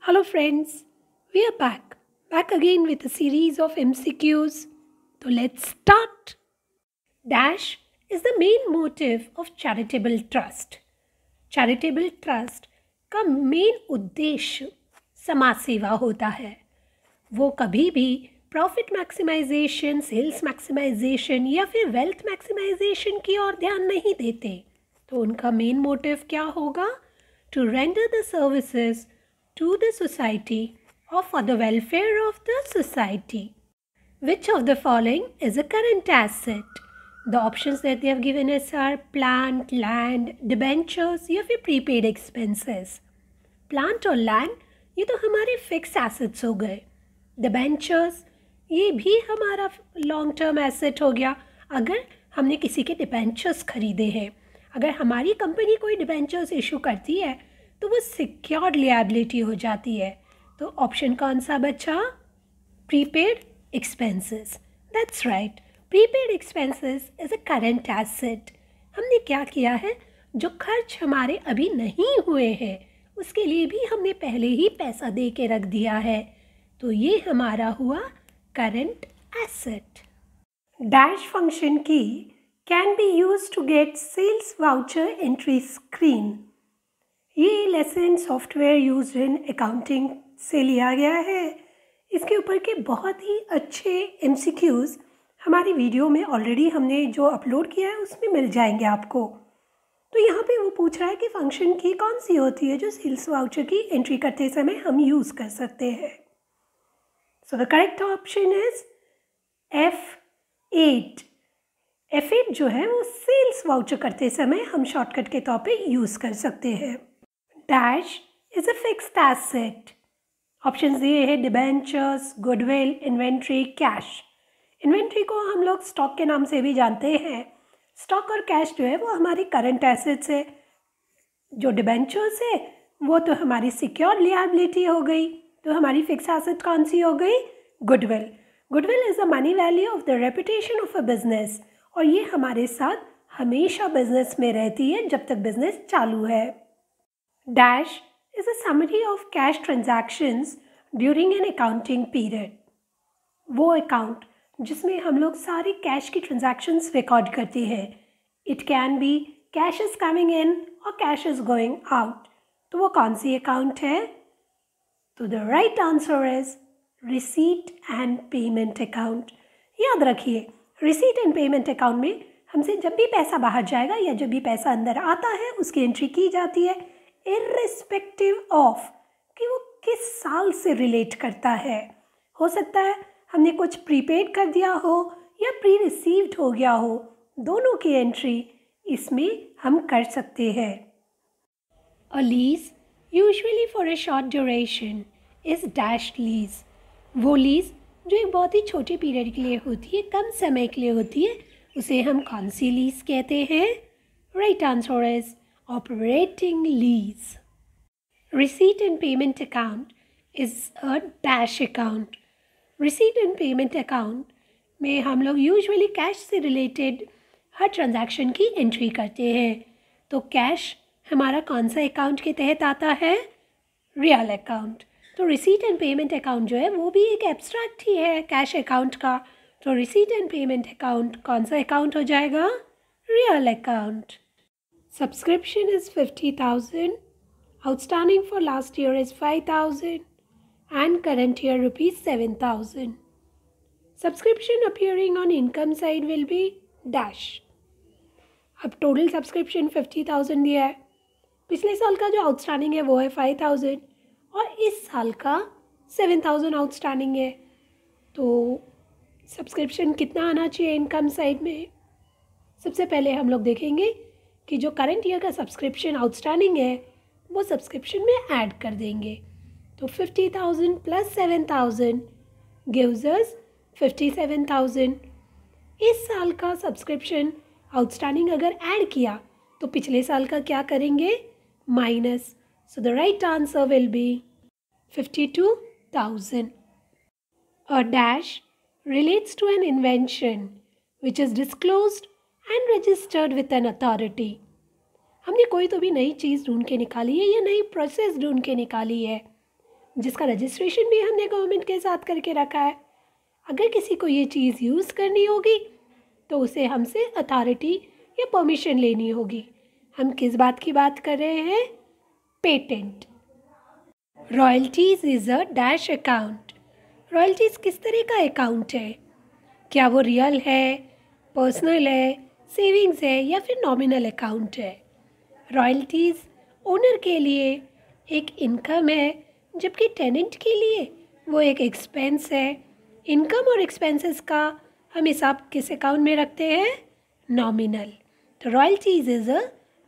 Hello friends, we are back again with a series of MCQs. So let's start. Dash is the main motive of charitable trust. Charitable trust का main उद्देश्य समाज सेवा होता है. वो कभी भी प्रॉफिट मैक्सिमाइजेशन, सेल्स मैक्सिमाइजेशन या फिर वेल्थ मैक्सिमाइजेशन की ओर ध्यान नहीं देते. तो उनका मेन मोटिव क्या होगा? To render the services to the society or for the welfare of the society. Which of the following is a current asset? The options that they have given us are plant, land, debentures या फिर prepaid expenses. Plant और land ये तो हमारे fixed assets हो गए. Debentures ये भी हमारा long term asset हो गया. अगर हमने किसी के debentures खरीदे हैं, अगर हमारी कंपनी कोई debentures issue करती है तो वो सिक्योर्ड लिएबिलिटी हो जाती है. तो ऑप्शन कौन सा बचा? Prepaid expenses. That's right, prepaid expenses is a current asset. हमने क्या किया है? जो खर्च हमारे अभी नहीं हुए हैं उसके लिए भी हमने पहले ही पैसा दे के रख दिया है. तो ये हमारा हुआ current asset. Dash function key can be use to get sales voucher entry screen. ये lesson software used in accounting से लिया गया है. इसके ऊपर के बहुत ही अच्छे MCQs हमारी वीडियो में ऑलरेडी हमने जो अपलोड किया है उसमें मिल जाएंगे आपको. तो यहाँ पे वो पूछ रहा है कि फंक्शन की कौन सी होती है जो सेल्स वाउचर की एंट्री करते समय हम यूज़ कर सकते हैं. So the correct option is F8. F8 जो है वो सेल्स वाउचर करते समय हम शॉर्टकट के तौर पे यूज़ कर सकते हैं. Dash is a fixed asset. Option दिए हैं debentures, goodwill, inventory, cash. Inventory को हम लोग स्टॉक के नाम से भी जानते हैं. स्टॉक और कैश जो है वो हमारी करंट एसेट्स है. जो डिबेंचर्स है वो तो हमारी सिक्योर लिएबिलिटी हो गई. तो हमारी फिक्स एसेट कौन सी हो गई? Goodwill. Goodwill is the money value of the reputation of a business. और ये हमारे साथ हमेशा बिजनेस में रहती है जब तक बिजनेस चालू है. Dash is a summary of cash transactions during an accounting period. वो अकाउंट जिसमें हम लोग सारी कैश की ट्रांजैक्शंस रिकॉर्ड करते हैं. It can be cash is coming in और कैश इज गोइंग आउट. तो वो कौन सी अकाउंट है? तो the right answer is receipt and payment account. याद रखिए, रिसीट एंड पेमेंट अकाउंट में हमसे जब भी पैसा बाहर जाएगा या जब भी पैसा अंदर आता है उसकी एंट्री की जाती है, इर्रिस्पेक्टिव ऑफ कि वो किस साल से रिलेट करता है. हो सकता है हमने कुछ प्रीपेड कर दिया हो या प्री रिसीव्ड हो गया हो. दोनों की एंट्री इसमें हम कर सकते हैं. अ lease usually for a short duration is dash lease. वो लीज जो एक बहुत ही छोटे पीरियड के लिए होती है, कम समय के लिए होती है, उसे हम कौन सी लीज कहते हैं? Right answer is operating lease. Receipt and payment account is a dash account. Receipt and payment account में हम लोग यूजुअली कैश से रिलेटेड हर ट्रांजैक्शन की एंट्री करते हैं. तो कैश हमारा कौन सा अकाउंट के तहत आता है? Real account. तो रिसीट एंड पेमेंट अकाउंट जो है वो भी एक एब्स्ट्रैक्ट ही है कैश अकाउंट का. तो रिसीट एंड पेमेंट अकाउंट कौन सा अकाउंट हो जाएगा? Real account. Subscription is 50,000, outstanding for last year is 5,000 and current year rupees 7,000. Subscription appearing on income side will be dash. अब total subscription 50,000 दिया है. पिछले साल का जो outstanding है वो है 5,000 और इस साल का 7,000 outstanding है. तो subscription कितना आना चाहिए income side में? सबसे पहले हम लोग देखेंगे कि जो करंट ईयर का सब्सक्रिप्शन आउटस्टैंडिंग है वो सब्सक्रिप्शन में ऐड कर देंगे. तो 50,000 प्लस 7,000 गिव्स अस 57,000. इस साल का सब्सक्रिप्शन आउटस्टैंडिंग अगर ऐड किया तो पिछले साल का क्या करेंगे? Minus. So the right answer will be 52,000. A dash relates to an invention which is disclosed and registered with an authority. हमने कोई तो भी नई चीज़ ढूंढ के निकाली है या नई प्रोसेस ढूंढ के निकाली है. जिसका रजिस्ट्रेशन भी हमने गवर्नमेंट के साथ करके रखा है। अगर किसी को ये चीज़ यूज़ करनी होगी तो उसे हमसे अथॉरिटी या परमिशन लेनी होगी। हम किस बात की बात कर रहे हैं? Patent. Royalties is a dash account. Royalties किस तरह का अकाउंट है? क्या वो रियल है, पर्सनल है, सेविंग्स है या फिर नॉमिनल अकाउंट है? रॉयल्टीज़ ओनर के लिए एक इनकम है, जबकि टेनेंट के लिए वो एक एक्सपेंस है। इनकम और एक्सपेंसेस का हम हिसाब किस अकाउंट में रखते हैं? नॉमिनल। तो royalties is a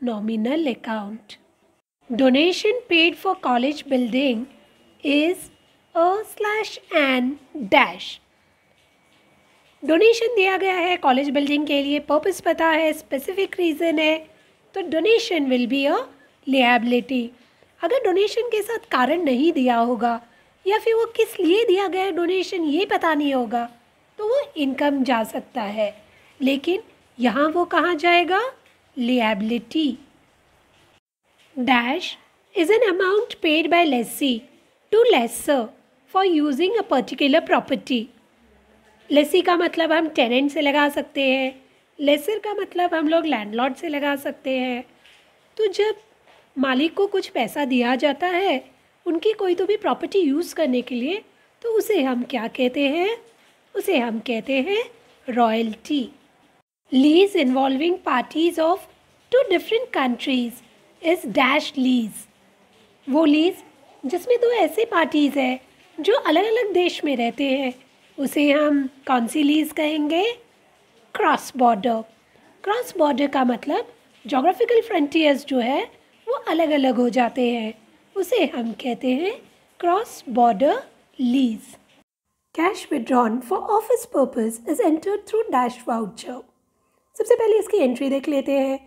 nominal account. Donation paid for college building is /& donation दिया गया है कॉलेज बिल्डिंग के लिए, पर्पस पता है, स्पेसिफिक रीज़न है, तो donation will be a liability. अगर डोनेशन के साथ कारण नहीं दिया होगा या फिर वो किस लिए दिया गया है डोनेशन ये पता नहीं होगा तो वो इनकम जा सकता है, लेकिन यहाँ वो कहाँ जाएगा? Liability. Dash is an amount paid by lessee to lessor for using a particular property. Lessee का मतलब हम टेनेंट से लगा सकते हैं, लेसर का मतलब हम लोग लैंडलॉर्ड से लगा सकते हैं। तो जब मालिक को कुछ पैसा दिया जाता है उनकी कोई तो भी प्रॉपर्टी यूज़ करने के लिए, तो उसे हम क्या कहते हैं? उसे हम कहते हैं royalty. Lease involving parties of 2 different countries is dash lease. वो लीज जिसमें 2 ऐसे पार्टीज़ हैं जो अलग अलग देश में रहते हैं, उसे हम कौन सी लीज कहेंगे? Cross border. क्रॉस बॉर्डर का मतलब जोग्राफिकल फ्रंटियर्स जो है वो अलग अलग हो जाते हैं, उसे हम कहते हैं cross border lease. Cash withdrawn for office purpose is entered through dash voucher. सबसे पहले इसकी एंट्री देख लेते हैं।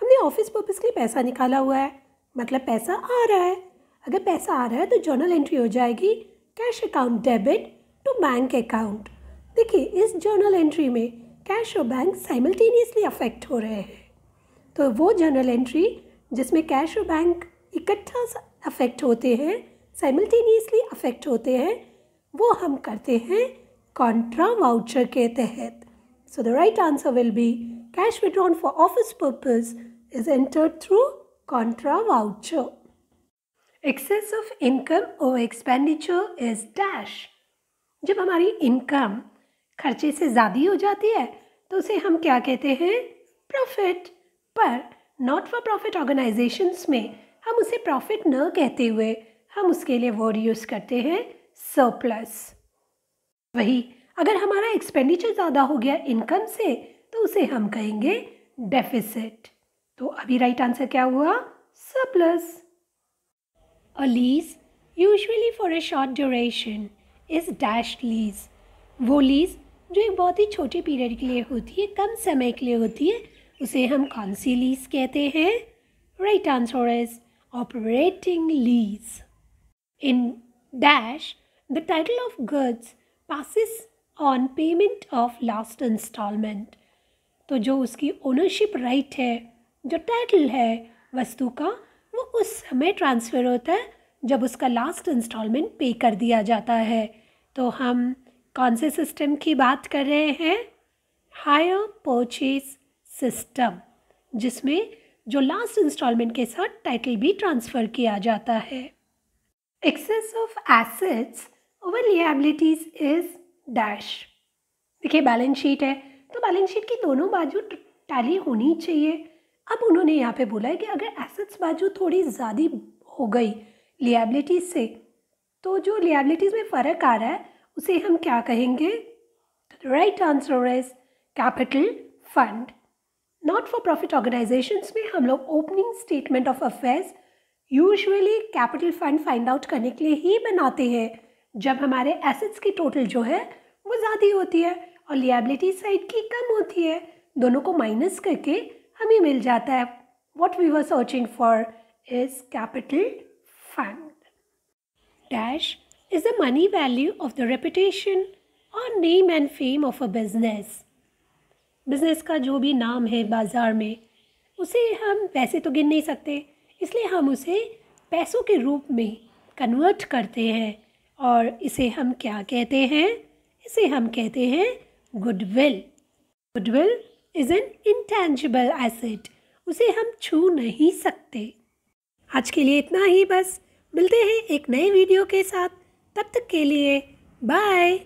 हमने ऑफिस पर्पस के लिए पैसा निकाला हुआ है, मतलब पैसा आ रहा है। अगर पैसा आ रहा है तो जर्नल एंट्री हो जाएगी cash account debit to bank account. देखिए इस जर्नल एंट्री में कैश और बैंक साइमल्टेनियसली अफेक्ट हो रहे हैं, तो वो जर्नल एंट्री जिसमें कैश और बैंक इकट्ठा अफेक्ट होते हैं, साइमल्टेनियसली अफेक्ट होते हैं, वो हम करते हैं कॉन्ट्रा वाउचर के तहत। So the right answer will be cash withdrawn for office purpose is entered through contra voucher. Excess of income और एक्सपेंडिचर इज डैश। जब हमारी इनकम खर्चे से ज़्यादा हो जाती है तो उसे हम क्या कहते हैं? प्रॉफिट। पर नॉट फॉर प्रॉफिट ऑर्गेनाइजेशंस में हम उसे प्रॉफिट न कहते हुए हम उसके लिए वर्ड यूज़ करते हैं सरप्लस। वही अगर हमारा एक्सपेंडिचर ज़्यादा हो गया इनकम से तो उसे हम कहेंगे डेफिसिट। तो अभी राइट आंसर क्या हुआ? Surplus. A lease usually for a short duration is dash lease. वो लीज जो एक बहुत ही छोटे पीरियड के लिए होती है, कम समय के लिए होती है, उसे हम कौन सी लीज कहते हैं? Right answer is operating lease. In dash the title of goods passes on payment of last instalment. तो जो उसकी ओनरशिप राइट है, जो टाइटल है वस्तु का, वो उस समय ट्रांसफ़र होता है जब उसका लास्ट इंस्टॉलमेंट पे कर दिया जाता है। तो हम कौन से सिस्टम की बात कर रहे हैं? हायर परचेज सिस्टम, जिसमें जो लास्ट इंस्टॉलमेंट के साथ टाइटल भी ट्रांसफ़र किया जाता है। Excess of assets over liabilities is dash. देखिए बैलेंस शीट है तो बैलेंस शीट की दोनों बाजू टैली होनी चाहिए। अब उन्होंने यहाँ पे बोला है कि अगर एसेट्स बाजू थोड़ी ज़्यादा हो गई लिएबिलिटीज से तो जो लिएबिलिटीज में फ़र्क आ रहा है उसे हम क्या कहेंगे? Right answer is capital fund. Not for profit organisations में हम लोग opening statement of affairs usually capital fund find out करने के लिए ही बनाते हैं जब हमारे एसेट्स की टोटल जो है वो ज़्यादा होती है और लिएबिलिटी साइड की कम होती है। दोनों को माइनस करके हमें मिल जाता है what we were searching for is capital fund. Dash is the money value of the reputation और name and fame of a business. Business का जो भी नाम है बाज़ार में उसे हम वैसे तो गिन नहीं सकते, इसलिए हम उसे पैसों के रूप में कन्वर्ट करते हैं और इसे हम क्या कहते हैं? इसे हम कहते हैं goodwill. Goodwill is an intangible asset, उसे हम छू नहीं सकते। आज के लिए इतना ही बस, मिलते हैं एक नए वीडियो के साथ। तब तक के लिए बाय।